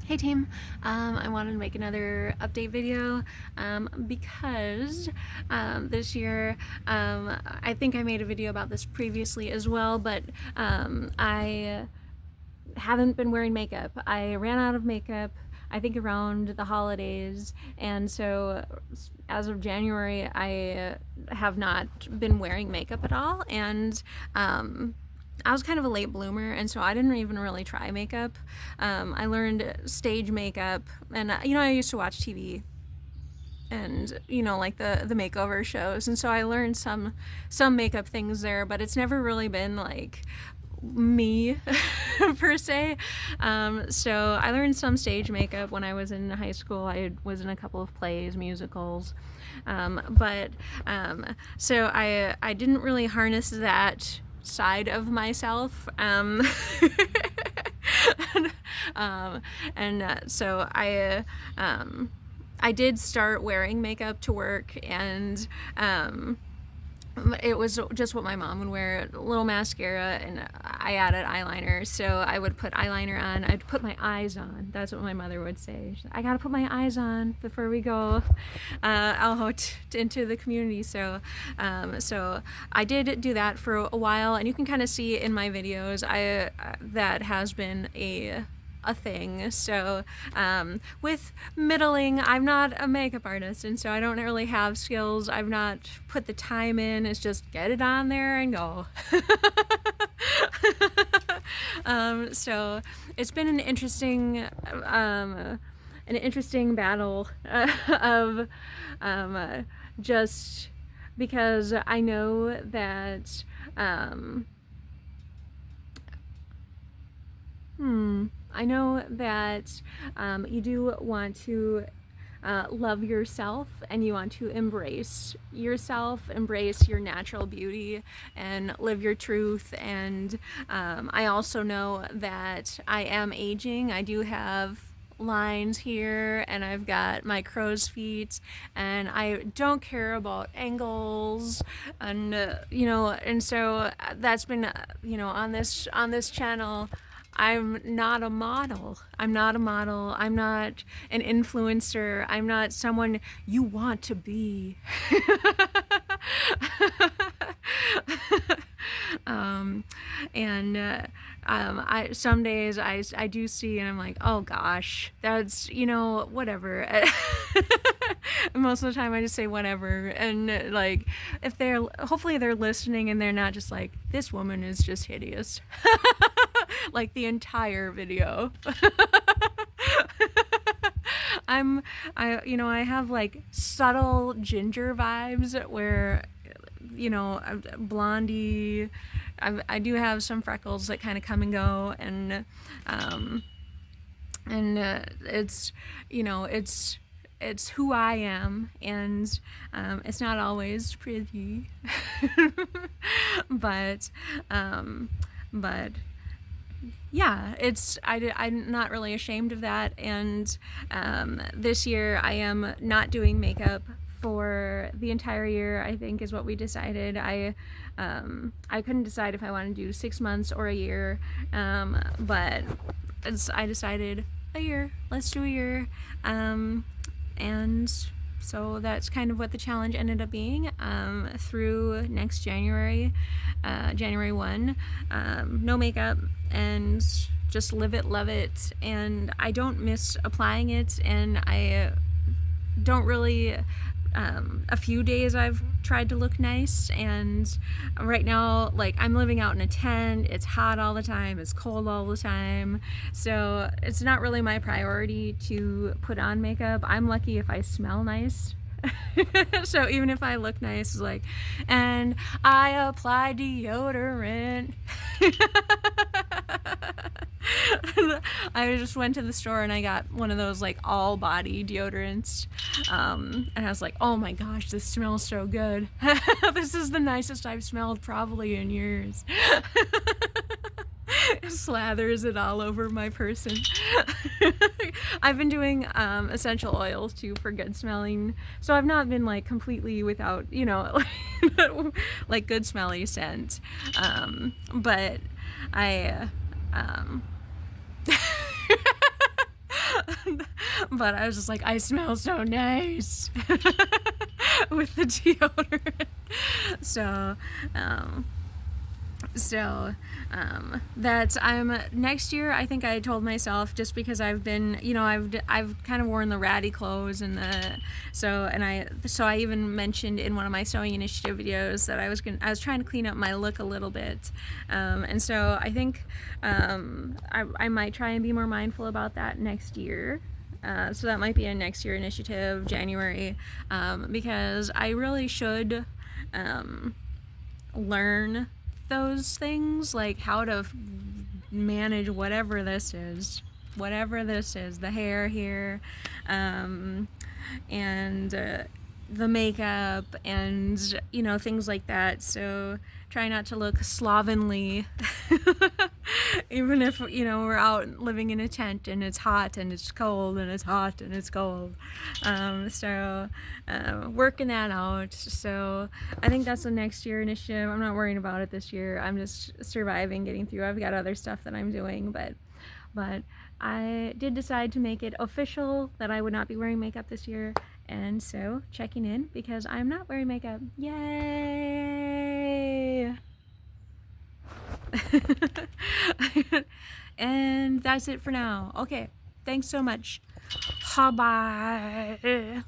Hey team, I wanted to make another update video because this year, I think I made a video about this previously as well, but I haven't been wearing makeup. I ran out of makeup, I think around the holidays, and so as of January I have not been wearing makeup at all, and I was kind of a late bloomer, and so I didn't even really try makeup. I learned stage makeup, and I used to watch TV and like the makeover shows, and so I learned some makeup things there, but it's never really been like me per se. So I learned some stage makeup when I was in high school. I was in a couple of plays, musicals, but so I didn't really harness that side of myself. So I did start wearing makeup to work, and it was just what my mom would wear, a little mascara, and I added eyeliner. So I would put eyeliner on, I'd put my eyes on. That's what my mother would say. She's like, I gotta put my eyes on before we go out into the community. So I did do that for a while, and you can kind of see in my videos, that has been a thing. So with middling, I'm not a makeup artist, and so I don't really have skills. I've not put the time in. It's just get it on there and go. So it's been an interesting battle of just because I know that you do want to love yourself, and you want to embrace yourself, embrace your natural beauty, and live your truth. And I also know that I am aging. I do have lines here, and I've got my crow's feet, and I don't care about angles, and and so that's been on this channel. I'm not a model. I'm not an influencer. I'm not someone you want to be. I some days I do see, and I'm like, oh gosh, that's whatever. Most of the time I just say whatever, and like if hopefully they're listening and they're not just like, this woman is just hideous. Like the entire video. I have like subtle ginger vibes where, blondie. I do have some freckles that kind of come and go, and it's who I am, and it's not always pretty, but yeah, I'm not really ashamed of that. And this year I am not doing makeup for the entire year, I think is what we decided. I couldn't decide if I wanted to do 6 months or a year, but I decided a year. Let's do a year. And so that's kind of what the challenge ended up being, through next January, January 1, no makeup, and just live it, love it. And I don't miss applying it, and I don't really, a few days I've tried to look nice, and right now, like, I'm living out in a tent. It's hot all the time, it's cold all the time, so it's not really my priority to put on makeup. I'm lucky if I smell nice. So even if I look nice, it's like, and I apply deodorant. I just went to the store and I got one of those like all body deodorants, and I was like, oh my gosh, this smells so good. This is the nicest I've smelled probably in years. Slathers it all over my person. I've been doing essential oils too for good smelling, so I've not been like completely without, like good smelly scent, but I but I was just like, I smell so nice with the deodorant. So, so that's I'm next year. I think I told myself, just because I've been, I've kind of worn the ratty clothes and I even mentioned in one of my sewing initiative videos that I was trying to clean up my look a little bit, and so I think I might try and be more mindful about that next year. So that might be a next year initiative, January, because I really should learn those things, like how to manage whatever this is, the hair here, and the makeup, and things like that. So try not to look slovenly even if we're out living in a tent and it's hot and it's cold and it's hot and it's cold. Working that out. So I think that's the next year initiative. I'm not worrying about it this year. I'm just surviving, getting through. I've got other stuff that I'm doing, but I did decide to make it official that I would not be wearing makeup this year, and so checking in because I'm not wearing makeup. Yay! And that's it for now. Okay, thanks so much. Bye.